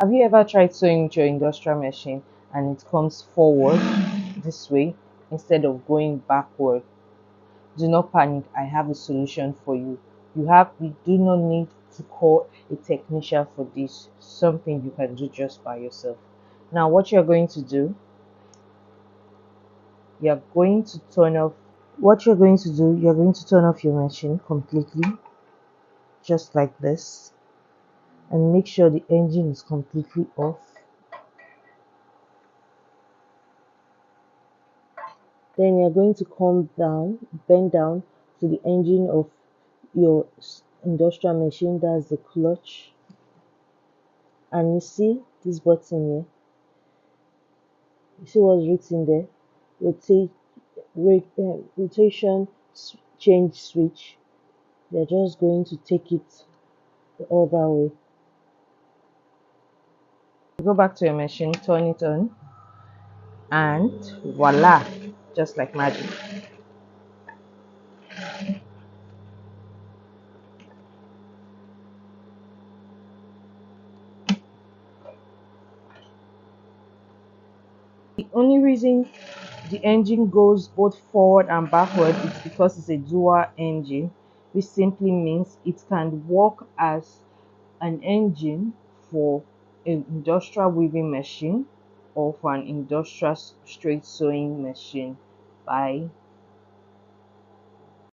Have you ever tried sewing with your industrial machine and it comes forward this way instead of going backward? Do not panic, I have a solution for you. You do not need to call a technician for this. Something you can do just by yourself. Now what you're going to do, you're going to turn off you're going to turn off your machine completely, just like this, and make sure the engine is completely off. Then you're going to bend down to the engine of your industrial machine, that's the clutch. And you see this button here, you see what's written there, rotate, rotation change switch. You're just going to take it the other way. Go back to your machine, turn it on, and voila, just like magic. The only reason the engine goes both forward and backward is because it's a dual engine, which simply means it can work as an engine for an industrial weaving machine or for an industrial straight sewing machine by